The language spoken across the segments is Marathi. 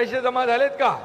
पैसे जमा झालेत का?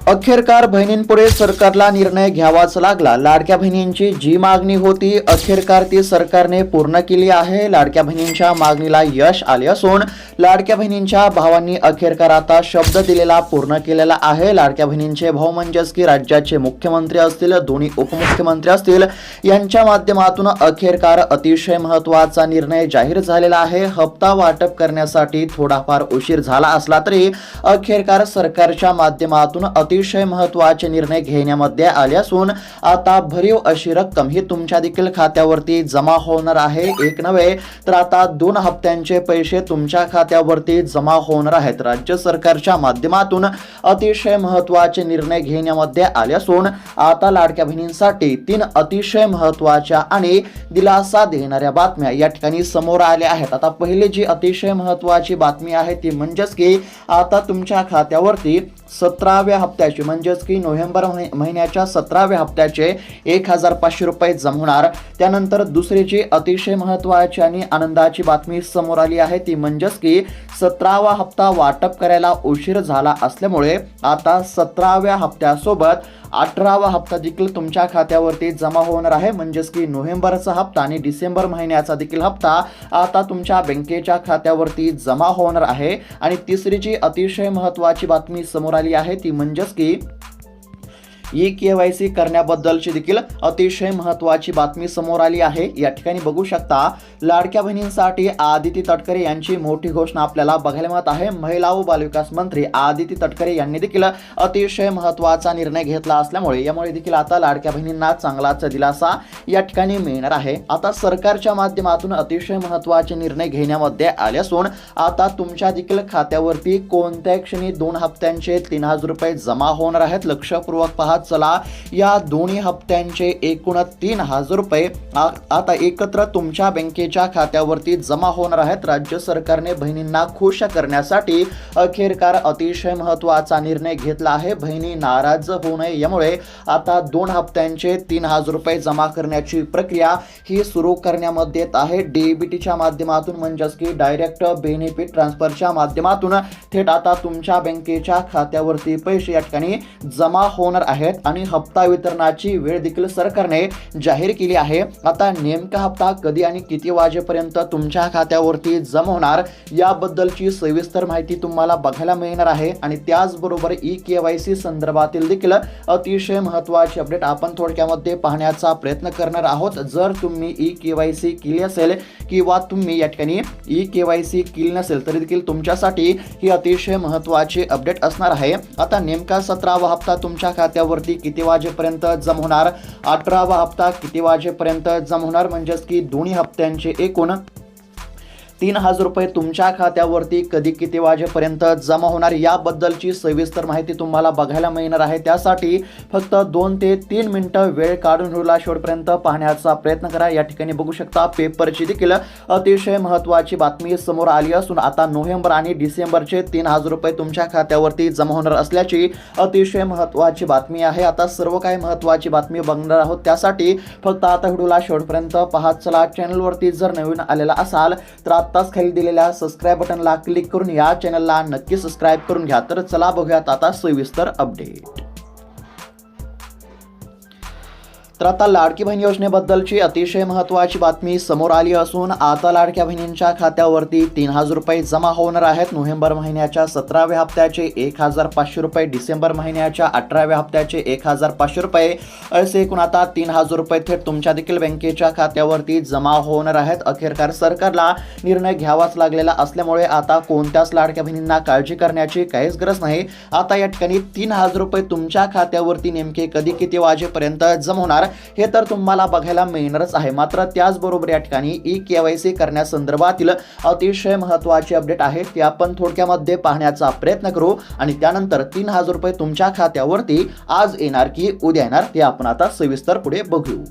अखेरकार बहिणींपुढे सरकारला निर्णय घ्यावाच लागला। लाडक्या बहिणींची जी मागणी होती अखेरकार ती सरकारने पूर्ण केली आहे। लाडक्या बहिणींच्या मागणीला यश आले असून लाडक्या बहिणींच्या भावांनी अखेरकार आता शब्द दिलेला पूर्ण केलेला आहे। लाडक्या बहिणींचे भाऊ म्हणजेच की राज्याचे मुख्यमंत्री असतील, दोन्ही उपमुख्यमंत्री असतील, यांच्या माध्यमातून अखेरकार अतिशय महत्त्वाचा निर्णय जाहीर झालेला आहे। हप्ता वाटप करण्यासाठी थोडाफार उशीर झाला असला तरी अखेरकार सरकारच्या माध्यमातून अतिशय महत्त्वाचे निर्णय घेण्यामध्ये आले असून आता भरीव अशी रक्कम ही तुमच्या देखील खात्यावरती जमा होणार आहे। एक नव्हे तर आता 2 हप्त्यांचे पैसे तुमच्या खात्यावरती जमा होणार आहेत। राज्य सरकारच्या माध्यमातून अतिशय महत्त्वाचे निर्णय घेण्यामध्ये आले असून आता लाडक्या बहिणींसाठी 3 अतिशय महत्त्वाच्या आणि दिलासा देणाऱ्या बातम्या या ठिकाणी समोर आल्या आहेत। आता पहिली जी अतिशय महत्त्वाची बातमी आहे ती म्हणजेच की आता तुमच्या खात्यावरती 17व्या हप्त्याचे म्हणजेच की नोव्हेंबर महिन्याच्या 17व्या हप्त्याचे 1500 रुपये जमा होणार। त्यानंतर दुसरी जी अतिशय महत्त्वाची आणि आनंदाची बातमी समोर आली आहे ती म्हणजेच की 17वा हप्ता वाटप करायला उशीर झाला असल्यामुळे आता 17व्या हप्त्यासोबत 18वा हप्ता देखील तुमच्या खात्यावरती जमा होणार आहे। म्हणजेच की नोव्हेंबरचा हप्ता आणि डिसेंबर महिन्याचा देखील हप्ता आता तुमच्या बँकेच्या खात्यावरती जमा होणार आहे। आणि तिसरी जी अतिशय महत्त्वाची बातमी समोर आली आहे ती म्हणजेच की KYC करण्याबद्दलची देखील अतिशय महत्त्वाची बातमी समोर आली आहे। या ठिकाणी बघू शकता लाडक्या बहिणींसाठी आदिती तटकरे यांची मोठी घोषणा आपल्याला बघायला मिळत आहे। महिला व बालविकास मंत्री आदिती तटकरे यांनी देखील अतिशय महत्त्वाचा निर्णय घेतला असल्यामुळे यामुळे देखील आता लाडक्या बहिणींना चांगलाच दिलासा या ठिकाणी मिळणार आहे। आता सरकारच्या माध्यमातून अतिशय महत्त्वाचे निर्णय घेण्यामध्ये आले असून आता तुमच्या देखील खात्यावरती कोणत्या क्षणी 2 हप्त्यांचे 3000 रुपये जमा होणार आहेत। लक्षपूर्वक पहा, चला या दोन्ही हप्त्यांचे एकूण 3000 रुपये आता एकत्र तुमच्या बँकेच्या खात्यावरती जमा होणार आहेत। राज्य सरकारने बहिणींना खुश करण्यासाठी अखेरकार अतिशय महत्त्वाचा निर्णय घेतला आहे। बहिणी नाराज होऊ नये यामुळे आता 2 हप्त्यांचे 3000 रुपये जमा करण्याची प्रक्रिया ही सुरू करण्यामध्ये येत आहे। DBTच्या माध्यमातून म्हणजेच की डायरेक्ट बेनिफिट ट्रान्सफरच्या माध्यमातून थेट आता तुमच्या बँकेच्या खात्यावरती पैसे या ठिकाणी जमा होणार आहेत आणि हप्ता वितरणाची वेळ देखील सरकारने जाहीर केली आहे। आता नेमका हप्ता कधी आणि किती वाजेपर्यंत तुमच्या खात्यावरती जमा होणार याबद्दलची सविस्तर माहिती तुम्हाला बघायला मिळणार आहे। आणि त्याचबरोबर KYC संदर्भातील देखील अतिशय महत्त्वाची अपडेट आपण थोडक्यामध्ये पाहण्याचा प्रयत्न करणार आहोत। जर तुम्ही KYC केली असेल किंवा तुम्ही या ठिकाणी KYC केली नसेल तरी देखील तुमच्यासाठी ही अतिशय महत्त्वाची अपडेट असणार आहे। आता नेमका 17वा हप्ता तुमच्या खात्यावर किती वाजेपर्यंत जमा होणार, 18वा हप्ता किती वाजेपर्यंत जमा होणार, म्हणजेच की दोन्ही हप्त्यांचे एकूण 3000 रुपये तुमच्या खात्यावरती कधी किती वाजेपर्यंत जमा होणार याबद्दलची सविस्तर माहिती तुम्हाला बघायला मिळणार आहे। त्यासाठी फक्त 2 ते 3 मिनिटं वेळ काढून व्हिडिओला शेवटपर्यंत पाहण्याचा प्रयत्न करा। या ठिकाणी बघू शकता पेपरची देखील अतिशय महत्त्वाची बातमी समोर आली असून आता नोव्हेंबर आणि डिसेंबरचे 3000 रुपये तुमच्या खात्यावरती जमा होणार असल्याची अतिशय महत्त्वाची बातमी आहे। आता सर्व काही महत्त्वाची बातमी बघणार आहोत, त्यासाठी फक्त आता व्हिडिओला शेवटपर्यंत पाहत चला। चॅनलवरती जर नवीन आलेला असाल तर आताच खाली दिलेल्या सबस्क्राइब बटनला क्लिक करून या चॅनलला नक्की सबस्क्राइब करून घ्या। तर चला बघूयात आता सविस्तर अपडेट। तर आता लाडकी बहीण योजनेबद्दलची अतिशय महत्त्वाची बातमी समोर आली असून आता लाडक्या बहिणींच्या खात्यावरती 3000 रुपये जमा होणार आहेत। नोव्हेंबर महिन्याच्या 17व्या हप्त्याचे 1500 रुपये, डिसेंबर महिन्याच्या 18व्या हप्त्याचे 1500 रुपये असे एकूण आता 3000 रुपये थेट तुमच्या देखील बँकेच्या खात्यावरती जमा होणार आहेत। अखेरकार सरकारला निर्णय घ्यावाच लागलेला असल्यामुळे आता कोणत्याच लाडक्या बहिणींना काळजी करण्याची काहीच गरज नाही। आता या ठिकाणी 3000 रुपये तुमच्या खात्यावरती नेमके कधी किती वाजेपर्यंत जमा होणार हे तर तुम्हाला बघायला मिळणारच आहे। मात्र त्याचबरोबर या ठिकाणी KYC करण्यासंदर्भातील अतिशय महत्त्वाची अपडेट आहे ती आपण थोडक्यामध्ये पाहण्याचा प्रयत्न करू आणि त्यानंतर 3000 रुपये तुमच्या खात्यावरती आज येणार की उद्या येणार ते आपण आता सविस्तर पुढे बघू।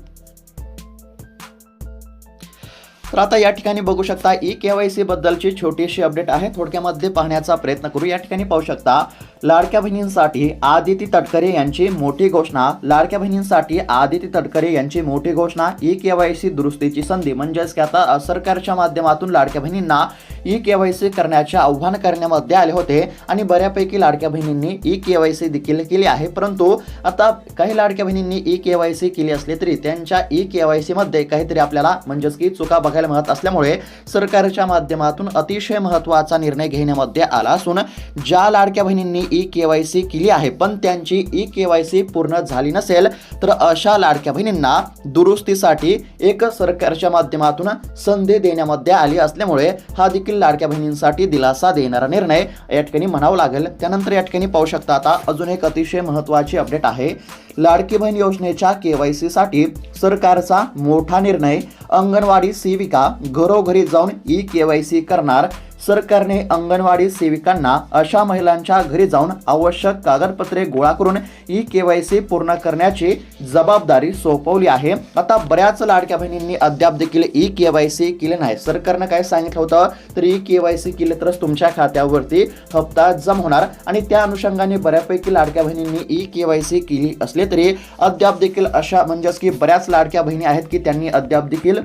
तर आता या ठिकाणी बघू शकता KYC बद्दलची छोटीशी अपडेट आहे, थोडक्यामध्ये पाहण्याचा प्रयत्न करू। या ठिकाणी पाहू शकता लाडक्या बहिणींसाठी आदिती तटकरे यांची मोठी घोषणा. लाडक्या बहिणींसाठी आदिती तटकरे यांची मोठी घोषणा. ई-केवायसी दुरुस्तीची संधी. म्हणजेच की आता सरकारच्या माध्यमातून लाडक्या बहिणींना ई-केवायसी करण्याचे आव्हान करण्यामध्ये आले होते आणि बऱ्यापैकी लाडक्या बहिणींनी ई-केवायसी देखील केली आहे. परंतु आता काही लाडक्या बहिणींनी ई-केवायसी केली असली तरी त्यांच्या ई-केवायसी मध्ये काहीतरी आपल्याला म्हणजेच की चुका बघायला मिळत असल्यामुळे सरकारच्या माध्यमातून अतिशय महत्त्वाचा निर्णय घेण्यामध्ये आला असून ज्या लाडक्या बहिणींनी ई-केवायसी केली आहे पण त्यांची ई-केवायसी पूर्ण झाली नसेल तर अशा लाडक्या बहिणींना दुरुस्तीसाठी एक सरकारच्या माध्यमातून संधी देण्यामध्ये आली असल्यामुळे हा देखील लाडक्या बहिणींसाठी दिलासा देणारा निर्णय या ठिकाणी म्हणावं लागेल. त्यानंतर या ठिकाणी पाहू शकता आता अजून एक अतिशय महत्त्वाची अपडेट आहे. लाडकी बहीण योजनेच्या केवायसी साठी सरकारचा मोठा निर्णय. अंगणवाडी सेविका घरोघरी जाऊन ई-केवायसी करणार. सरकारने अंगणवाडी सेविकांना अशा महिलांच्या घरी जाऊन आवश्यक कागदपत्रे गोळा करून ई-केवायसी पूर्ण करण्याची जबाबदारी सोपवली आहे. आता बऱ्याच लाडक्या बहिणींनी अद्याप देखील ई-केवायसी केले नाही. सरकारनं काय सांगितलं होतं तर ई-केवायसी केले तरच तुमच्या खात्यावरती हप्ता जमा होणार आणि त्या अनुषंगाने बऱ्यापैकी लाडक्या बहिणींनी ई-केवायसी केली असले तरी अद्याप देखील अशा म्हणजेच की बऱ्याच लाडक्या बहिणी आहेत की त्यांनी अद्याप देखील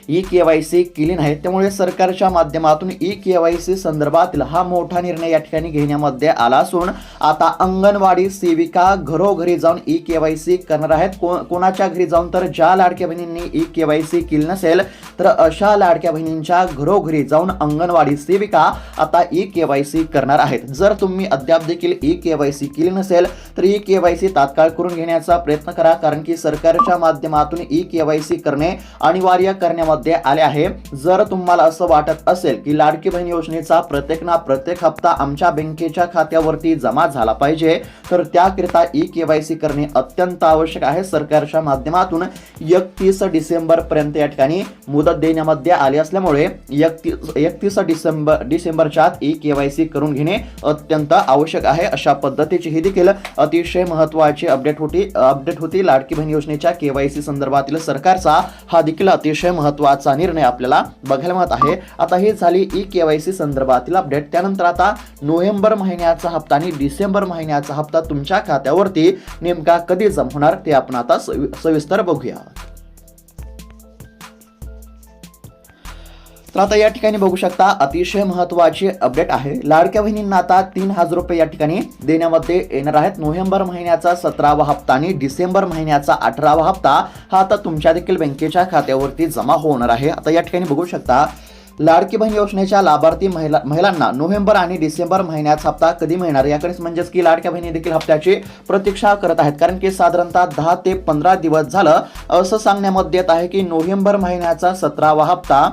ई-केवायसी केली नाही. त्यामुळे सरकारच्या माध्यमातून ई-केवायसी संदर्भातील हा मोठा निर्णय या ठिकाणी घेण्यामध्ये आला असून आता अंगणवाडी सेविका घरोघरी जाऊन ई-केवायसी करणार आहेत. कोणाच्या घरी जाऊन तर ज्या लाडक्या बहिणींनी ई-केवायसी केली नसेल तर अशा लाडक्या बहिणींच्या घरोघरी जाऊन अंगणवाडी सेविका आता ई-केवायसी करणार आहेत. जर तुम्ही अद्याप देखील ई-केवायसी केली नसेल तर ई-केवायसी तात्काळ करून घेण्याचा प्रयत्न करा, कारण की सरकारच्या माध्यमातून ई-केवायसी करणे अनिवार्य करण्यामध्ये आले आहे. जर तुम्हाला असं वाटत असेल की लाडकी बहीण योजनेचा प्रत्येक हप्ता आमच्या बँकेच्या खात्यावरती जमा झाला पाहिजे तर त्याकरिता ई-केवायसी करणे अत्यंत आवश्यक आहे. सरकारच्या माध्यमातून 31 डिसेंबर पर्यंत या ठिकाणी मुदत देण्यामध्ये आली असल्यामुळे 31 डिसेंबरच्या आत ई-केवायसी करून घेणे अत्यंत आवश्यक आहे. अशा पद्धतीची ही देखील अतिशय महत्त्वाची अपडेट होती. लाडकी बहीण योजनेच्या केवायसी संदर्भातील सरकारचा हा देखील अतिशय महत्त्वाचा निर्णय आपल्याला बघायला मिळत आहे. आता ही झाली ई-केवायसी संदर्भातील अपडेट. त्यानंतर आता नोव्हेंबर महिन्याचा हप्ता आणि डिसेंबर महिन्याचा हप्ता तुमच्या खात्यावरती नेमका कधी जमा होणार ते आपण आता सविस्तर बघूया. तर आता या ठिकाणी बघू शकता अतिशय महत्त्वाची अपडेट आहे. लाडक्या बहिणींना आता 3,000 रुपये या ठिकाणी देण्यामध्ये येणार आहेत. नोव्हेंबर महिन्याचा 17वा हप्ता आणि डिसेंबर महिन्याचा 18वा हप्ता हा आता तुमच्या देखील बँकेच्या खात्यावरती जमा होणार आहे. आता या ठिकाणी बघू शकता लाडकी बहीण योजनेच्या लाभार्थी महिलांना नोव्हेंबर आणि डिसेंबर महिन्याचा हप्ता कधी मिळणार याकडेच म्हणजेच की लाडक्या बहिणी देखील हप्त्याची प्रतीक्षा करत आहेत, कारण की साधारणतः 10 ते 15 दिवस झालं असं सांगण्यामध्ये येत आहे की नोव्हेंबर महिन्याचा 17वा हप्ता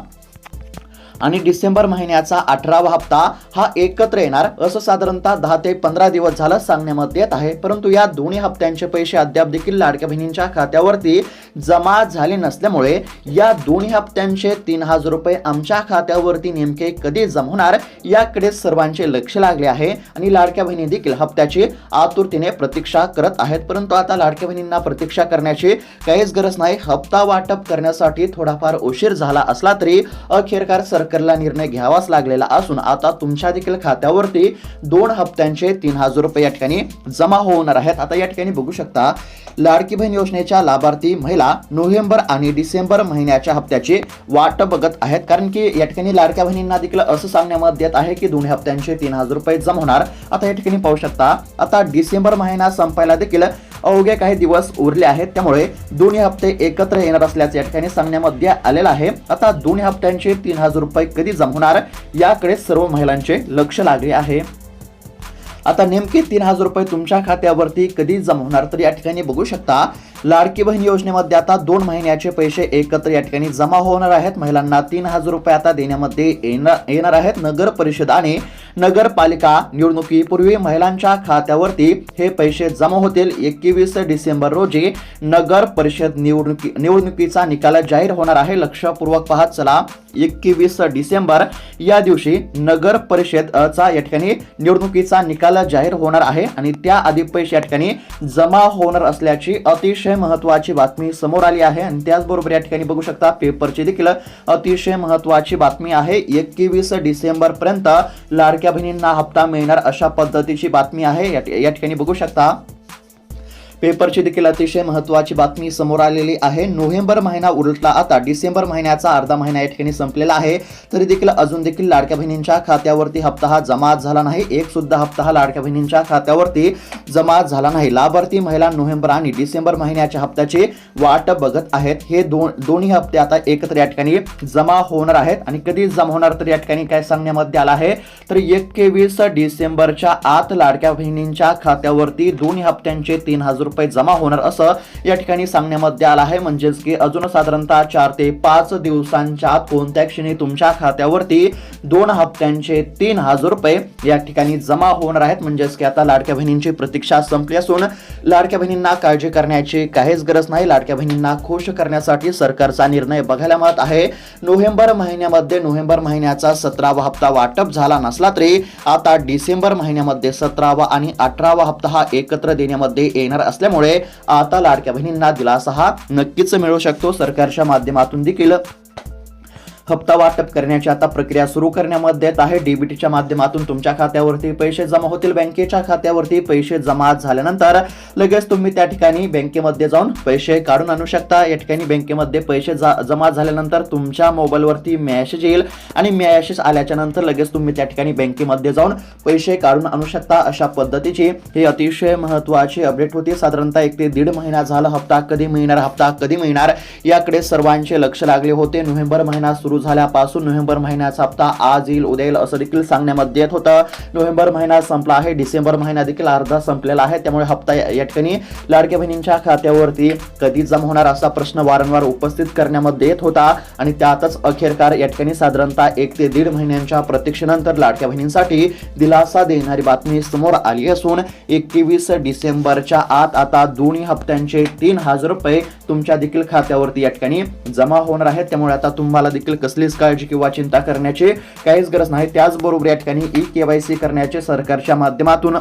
आणि डिसेंबर महिन्याचा 18वा हप्ता हा एकत्र येणार असं साधारणतः 10 ते 15 दिवस झालं सांगण्यामध्ये येत आहे. परंतु या दोन्ही हप्त्यांचे पैसे अद्याप देखील लाडक्या बहिणींच्या खात्यावरती जमा झाले नसल्यामुळे या दोन्ही हप्त्यांचे 3,000 रुपये आमच्या खात्यावरती नेमके कधी जमा होणार याकडे सर्वांचे लक्ष लागले आहे आणि लाडक्या बहिणी देखील हप्त्याची आतुरतेने प्रतीक्षा करत आहेत. परंतु आता लाडक्या बहिणींना प्रतीक्षा करण्याची काहीच गरज नाही. हप्ता वाटप करण्यासाठी थोडाफार उशीर झाला असला तरी अखेरकार सरकारला निर्णय घ्यावाच लागलेला असून आता तुमच्या देखील खात्यावरती 2 हप्त्यांचे 3,000 रुपये या ठिकाणी जमा होणार आहेत. आता या ठिकाणी बघू शकता लाडकी बहीण योजनेच्या लाभार्थी महिला नोव्हेंबर आणि डिसेंबर महिन्याच्या हप्त्याची वाट बघत आहेत, कारण की या ठिकाणी लाडक्या बहिणींना देखील असं सांगण्यामध्ये येत आहे की दोन्ही हप्त्यांचे 3,000 रुपये जमा होणार. आता या ठिकाणी पाहू शकता आता डिसेंबर महिना संपायला देखील अवघे काही दिवस उरले आहेत, त्यामुळे दोन्ही हप्ते एकत्र येणार असल्याचे या ठिकाणी सांगण्यामध्ये आलेलं आहे. आता दोन्ही हप्त्यांचे 3,000 रुपये कधी जमा होणार याकडे सर्व महिलांचे लक्ष लागले आहे. आता नेमके 3,000 रुपये तुमच्या खात्यावरती कधी जमा होणार तर या ठिकाणी बघू शकता लाडकी बहीण योजनेमध्ये आता 2 महिन्याचे पैसे एकत्र या ठिकाणी जमा होणार आहेत. महिलांना 3,000 रुपये आता देण्यामध्ये येणार आहेत. नगर परिषद आणि नगरपालिका निवडणुकीपूर्वी महिलांच्या खात्यावरती हे पैसे जमा होतील. 21 डिसेंबर रोजी नगर परिषद निवडणुकीचा निकाल जाहीर होणार आहे. लक्षपूर्वक पाहत चला, 21 डिसेंबर या दिवशी नगर परिषदचा या ठिकाणी निवडणुकीचा निकाल जाहीर होणार आहे आणि त्याआधी पैसे या ठिकाणी जमा होणार असल्याची अतिशय महत्त्वाची बातमी समोर आली आहे. आणि त्याचबरोबर या ठिकाणी बघू शकता पेपरची देखील अतिशय महत्त्वाची बातमी आहे. 21 डिसेंबर पर्यंत लाडकी लाडक्या बहिणींना हप्ता मिळणार अशा पद्धतीची बातमी आहे। या ठिकाणी बघू शकता पेपरची देखील अतिशय महत्त्वाची बातमी समोर आलेली आहे। नोव्हेंबर महिना उलटला, आता डिसेंबर महिन्याचा अर्धा महिना या ठिकाणी संपलेला आहे, तरी देखील अजून देखील लाडक्या बहिणींच्या खात्यावरती हप्ता हा जमा झाला नाही। एक सुद्धा हप्ता हा लाडक्या बहिणींच्या खात्यावरती जमा झाला नाही। लाभार्थी महिला नोव्हेंबर आणि डिसेंबर महिन्याच्या हप्त्याची वाट बघत आहेत। हे दोन्ही हप्ते आता एकत्र या ठिकाणी जमा होणार आहेत आणि कधी जमा होणार तर या ठिकाणी काय सांगण्यामध्ये आलं आहे तर 21 डिसेंबरच्या आत लाडक्या बहिणींच्या खात्यावरती दोन्ही हप्त्यांचे 3000 रुपये जमा होणार असं या ठिकाणी सांगण्यामध्ये आलं आहे। म्हणजेच की अजून साधारणतः 4 ते 5 दिवसांच्या आत कोणत्या क्षणी तुमच्या खात्यावरती 2 हप्त्यांचे 3000 रुपये या ठिकाणी जमा होणार आहेत। म्हणजेच की आता लाडक्या बहिणींची प्रतीक्षा संपली असून लाडक्या बहिणींना काळजी करण्याची काहीच गरज नाही। लाडक्या बहिणींना खुश करण्यासाठी सरकारचा निर्णय बघायला मिळत आहे। नोव्हेंबर महिन्यामध्ये नोव्हेंबर महिन्याचा 17वा हप्ता वाटप झाला नसला तरी आता डिसेंबर महिन्यामध्ये 17वा आणि 18वा हप्ता हा एकत्र देण्यामध्ये येणार असल्यामुळे आता लाडक्या बहिणींना दिलासा हा नक्कीच मिळू शकतो। सरकारच्या माध्यमातून देखील हप्ता वाटप करण्याची आता प्रक्रिया सुरू करण्यामध्ये येत आहे। डीबीटीच्या माध्यमातून तुमच्या खात्यावरती पैसे जमा होतील। बँकेच्या खात्यावरती पैसे जमा झाल्यानंतर लगेच तुम्ही त्या ठिकाणी बँकेमध्ये जाऊन पैसे काढून आणू शकता। या ठिकाणी बँकेमध्ये पैसे जमा झाल्यानंतर तुमच्या मोबाईलवरती मेसेज येईल आणि मेसेज आल्याच्या नंतर लगेच तुम्ही त्या ठिकाणी बँकेमध्ये जाऊन पैसे काढून आणू शकता। अशा पद्धतीची ही अतिशय महत्त्वाची अपडेट होती। साधारणतः 1 ते 1.5 महिना झाला हप्ता कधी मिळणार याकडे सर्वांचे लक्ष लागले होते। नोव्हेंबर महिना सुरू झाल्यापासून नोव्हेंबर महिन्याचा हप्ता आज येईल उद्या येईल असं देखील सांगण्यामध्ये येत होतं। नोव्हेंबर महिना संपला आहे, डिसेंबर महिना देखील अर्धा संपलेला आहे, त्यामुळे हप्ता या ठिकाणी लाडक्या बहिणींच्या खात्यावरती कधी जमा होणार असा प्रश्न वारंवार उपस्थित करण्यामध्ये येत होता आणि त्यातच अखेरकार या ठिकाणी साधारणतः 1 ते 1.5 महिन्यांच्या प्रतीक्षेनंतर लाडक्या बहिणींसाठी दिलासा देणारी बातमी समोर आली असून 21 डिसेंबरच्या आत आता दोन्ही हप्त्यांचे 3000 रुपये तुमच्या देखील खात्यावरती या ठिकाणी जमा होणार आहेत। त्यामुळे आता तुम्हाला देखील कसलीच काळजी किंवा चिंता करण्याची काहीच गरज नाही। त्याचबरोबर या ठिकाणी ई-केवायसी करण्याचे सरकारच्या माध्यमातून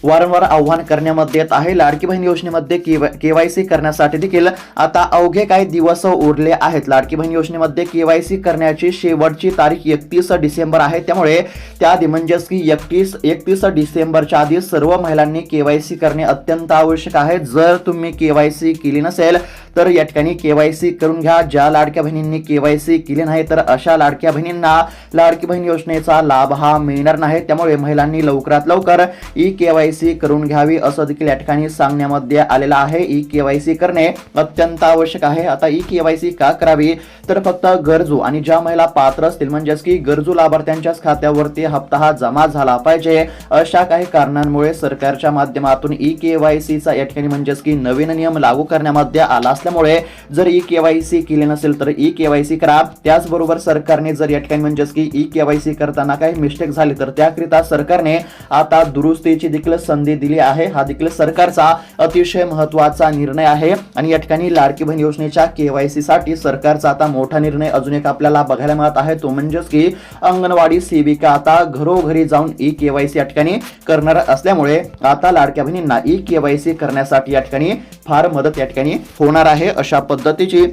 वारंवार आव्हान करण्यामध्ये येत आहे। लाडकी बहीण योजनेमध्ये केवायसी करण्यासाठी देखील आता अवघे काही दिवस उरले आहेत। लाडकी बहीण योजनेमध्ये केवायसी करण्याची शेवटची तारीख 31 डिसेंबर आहे, त्यामुळे त्याआधी म्हणजेच की 31 डिसेंबरच्या आधी सर्व महिलांनी केवायसी करणे अत्यंत आवश्यक आहे। जर तुम्ही केवायसी केली नसेल तर या ठिकाणी केवायसी करून घ्या। ज्या लाडक्या बहिणींनी केवायसी केली नाही तर अशा लाडक्या बहिणींना लाडकी बहीण योजनेचा लाभ हा मिळणार नाही, त्यामुळे महिलांनी लवकरात लवकर ई-केवायसी करून घ्यावी असं देखील या ठिकाणी सांगण्यामध्ये आलेलं आहे। ई-केवायसी करणे अत्यंत आवश्यक आहे। आता ई-केवायसी का करावी तर फक्त गरजू आणि ज्या महिला पात्र असतील म्हणजेच की गरजू लाभार्थ्यांच्याच खात्यावरती हप्ता हा जमा झाला पाहिजे अशा काही कारणांमुळे सरकारच्या माध्यमातून ई-केवायसीचा या ठिकाणी म्हणजेच की नवीन नियम लागू करण्यामध्ये आला असल्यामुळे जर ई-केवायसी केली नसेल तर ई-केवायसी करा। त्याचबरोबर सरकारने जर या ठिकाणी म्हणजेच की ई-केवायसी करताना काही मिस्टेक झाली तर त्याकरिता सरकारने आता दुरुस्तीची देखील संधी दिली आहे। हा देखील सरकारचा अतिशय महत्त्वाचा निर्णय आहे आणि या ठिकाणी लाडकी बहीण योजनेच्या केवायसी साठी सरकारचा आता मोठा निर्णय अजून एक आपल्याला बघायला मिळत आहे, तो म्हणजेच की अंगणवाडी सेविका आता घरोघरी जाऊन ई-केवायसी या ठिकाणी करणार असल्यामुळे आता लाडक्या बहिणींना ई-केवायसी करण्यासाठी या ठिकाणी फार मदत या ठिकाणी होणार आहे। अशा पद्धतीची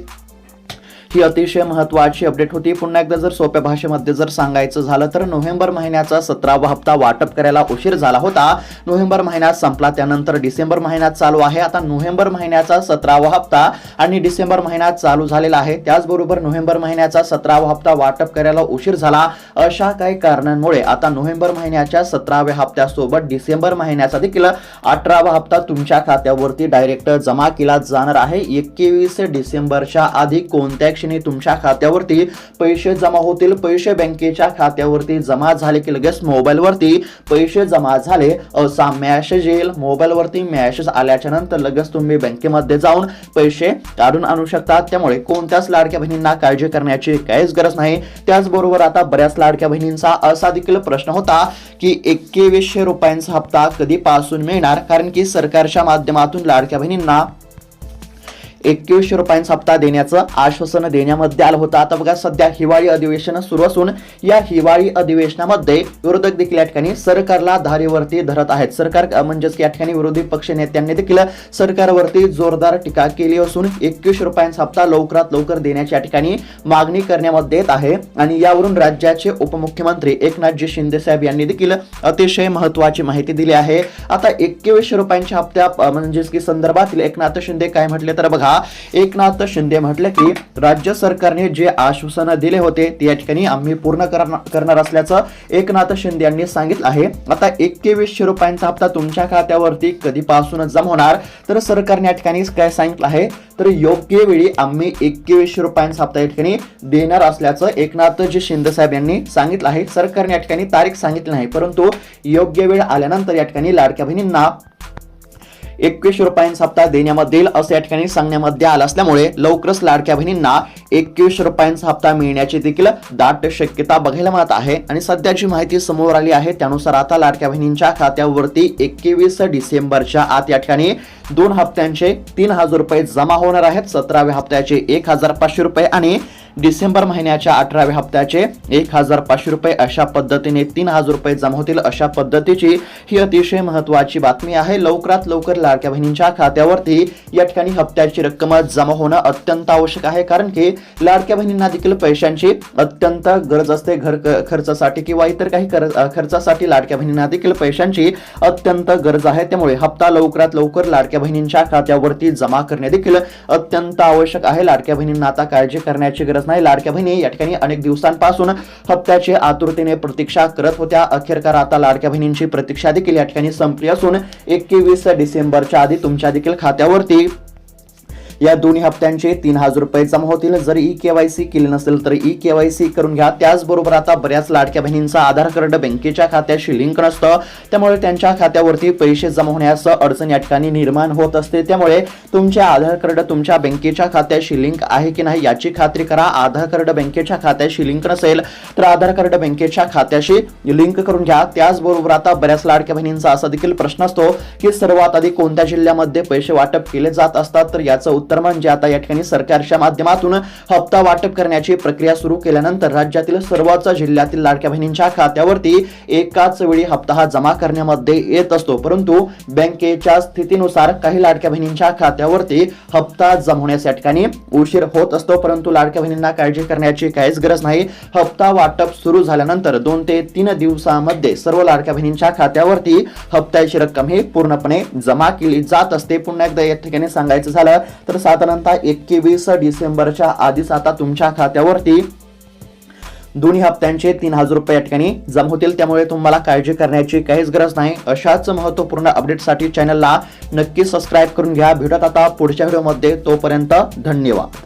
ही अतिशय महत्त्वाची अपडेट होती। पुन्हा एकदा जर सोप्या भाषेमध्ये जर सांगायचं झालं तर नोव्हेंबर महिन्याचा 17वा हप्ता वाटप करायला उशीर झाला होता। नोव्हेंबर महिना संपला, त्यानंतर डिसेंबर महिना चालू आहे। आता नोव्हेंबर महिन्याचा 17वा हप्ता आणि डिसेंबर महिना चालू झालेला आहे। त्याचबरोबर नोव्हेंबर महिन्याचा 17वा हप्ता वाटप करायला उशीर झाला अशा काही कारणांमुळे आता नोव्हेंबर महिन्याच्या 17व्या हप्त्यासोबत डिसेंबर महिन्याचा देखील 18वा हप्ता तुमच्या खात्यावरती डायरेक्ट जमा केला जाणार आहे। 21 डिसेंबरच्या आधी कोणत्या तुमच्या खात्यावरती पैसे जमा होतील। पैसे बँकेच्या खात्यावरती जमा झाले की लगेच मोबाईलवरती पैसे जमा झाले असा मेसेज येईल। मोबाईलवरती मेसेज आल्याच्या नंतर लगेच तुम्ही बँकेमध्ये जाऊन पैसे काढून आणू शकता। त्यामुळे कोणत्याच लाडक्या बहिणींना काळजी करण्याची काहीच गरज नाही। त्याचबरोबर आता बऱ्याच लाडक्या बहिणींचा असा देखील प्रश्न होता की 2100 रुपयांचा हप्ता कधीपासून मिळणार, कारण की सरकारच्या माध्यमातून लाडक्या बहिणींना 2100 रुपयांचा हप्ता देण्याचं आश्वासन देण्यामध्ये आलं होतं. आता बघा सध्या हिवाळी अधिवेशन सुरू असून या हिवाळी अधिवेशनामध्ये विरोधक देखील या ठिकाणी सरकारला धारेवरती धरत आहेत. सरकार म्हणजेच या ठिकाणी विरोधी पक्ष नेत्यांनी देखील सरकारवरती जोरदार टीका केली असून 2100 रुपयांचा हप्ता लवकरात लवकर देण्याची या ठिकाणी मागणी करण्यामध्ये येत आहे. आणि यावरून राज्याचे उपमुख्यमंत्री एकनाथजी शिंदे साहेब यांनी देखील अतिशय महत्त्वाची माहिती दिली आहे. आता 2100 रुपयांच्या हप्त्या म्हणजेच की संदर्भातील एकनाथ शिंदे काय म्हटले तर बघा, एकनाथ शिंदे म्हटले की राज्य सरकारने जे आश्वासन दिले होते ते या ठिकाणी आम्ही पूर्ण करणार असल्याचं एकनाथ शिंदे यांनी सांगितलं आहे. आता 2100 रुपयांचा हप्ता तुमच्या खात्यावरती कधीपासून जमा होणार तर सरकारने या ठिकाणी काय सांगितलं आहे तर योग्य वेळी आम्ही 2100 रुपयांचा हप्ता या ठिकाणी देणार असल्याचं एकनाथजी शिंदे साहेब यांनी सांगितलं आहे. सरकारने या ठिकाणी तारीख सांगितली नाही, परंतु योग्य वेळ आल्यानंतर या ठिकाणी लाडक्या बहिणींना 2100 रुपयांचा हप्ता देण्यामध्ये येईल असं या ठिकाणी सांगण्यामध्ये आलं असल्यामुळे लवकरच लाडक्या बहिणींना 2100 रुपयांचा हप्ता मिळण्याची देखील दाट शक्यता बघायला मिळत आहे. आणि सध्याची माहिती समोर आली आहे त्यानुसार आता लाडक्या बहिणींच्या खात्यावरती 21 डिसेंबरच्या आत या ठिकाणी 2 हप्त्यांचे 3000 रुपये जमा होणार आहेत. 17व्या हप्त्याचे 1500 रुपये आणि डिसेंबर महिन्याच्या 18व्या हप्त्याचे 1500 रुपये अशा पद्धतीने 3000 रुपये जमा होतील. अशा पद्धतीची ही अतिशय महत्त्वाची बातमी आहे. लवकरात लवकर लाडक्या बहिणींच्या खात्यावरती या ठिकाणी हप्त्याची रक्कम जमा होणं अत्यंत आवश्यक आहे, कारण की लाडक्या बहिणींना देखील पैशांची अत्यंत गरज असते. घर खर्चासाठी किंवा इतर काही खर्चासाठी लाडक्या बहिणींना देखील पैशांची अत्यंत गरज आहे. त्यामुळे हप्ता लवकरात लवकर लाडक्या बहिणींच्या खात्यावरती जमा करणे देखील अत्यंत आवश्यक आहे. लाडक्या बहिणींना आता काळजी करण्याची गरज नाही. लाडक्या बहिणी या ठिकाणी अनेक दिवसांपासून हप्त्याची आतुरतेने प्रतीक्षा करत होत्या. अखेरकार आता लाडक्या बहिणींची प्रतीक्षा देखील या ठिकाणी संपली असून 21 डिसेंबरच्या आधी तुमच्या देखील खात्यावरती या दोन्ही हप्त्यांचे 3000 रुपये जमा होतील. जर ई-केवायसी केली नसेल तर ई-केवायसी करून घ्या. त्याचबरोबर आता बऱ्याच लाडक्या बहिणींचा आधार कार्ड बँकेच्या खात्याशी लिंक नसतं, त्यामुळे त्यांच्या खात्यावरती पैसे जमा होण्यास अडचण या ठिकाणी निर्माण होत असते. त्यामुळे तुमचे आधार कार्ड तुमच्या बँकेच्या खात्याशी लिंक आहे की नाही याची खात्री करा. आधार कार्ड बँकेच्या खात्याशी लिंक नसेल तर आधार कार्ड बँकेच्या खात्याशी लिंक करून घ्या. त्याचबरोबर आता बऱ्याच लाडक्या बहिणींचा असा देखील प्रश्न असतो की सर्वात आधी कोणत्या जिल्ह्यामध्ये पैसे वाटप केले जात असतात, तर याचं उत्तर म्हणजे आता या ठिकाणी सरकारच्या माध्यमातून हप्ता वाटप करण्याची प्रक्रिया सुरू केल्यानंतर राज्यातील सर्वच जिल्ह्यातील लाडक्या बहिणींच्या खात्यावरती एकाच वेळी हप्ता हा जमा करण्यामध्ये येत असतो. परंतु बँकेच्या स्थितीनुसार काही लाडक्या बहिणींच्या खात्यावरती हप्ता जमा होण्यास या ठिकाणी उशीर होत असतो. परंतु लाडक्या बहिणींना काळजी करण्याची काहीच गरज नाही. हप्ता वाटप सुरू झाल्यानंतर 2 ते 3 दिवसांमध्ये सर्व लाडक्या बहिणींच्या खात्यावरती हप्त्याची रक्कम ही पूर्णपणे जमा केली जात असते. पुन्हा एकदा या ठिकाणी सांगायचं झालं तर साधारणतः 21 डिसेंबरच्या आधीच आता तुमच्या खात्यावरती दोन्ही हप्त्यांचे 3000 रुपये या ठिकाणी जमा होतील. त्यामुळे तुम्हाला काळजी करण्याची काहीच गरज नाही. अशाच महत्त्वपूर्ण अपडेटसाठी चॅनलला नक्की सबस्क्राईब करून घ्या. भेटत आता पुढच्या व्हिडिओमध्ये. तोपर्यंत धन्यवाद.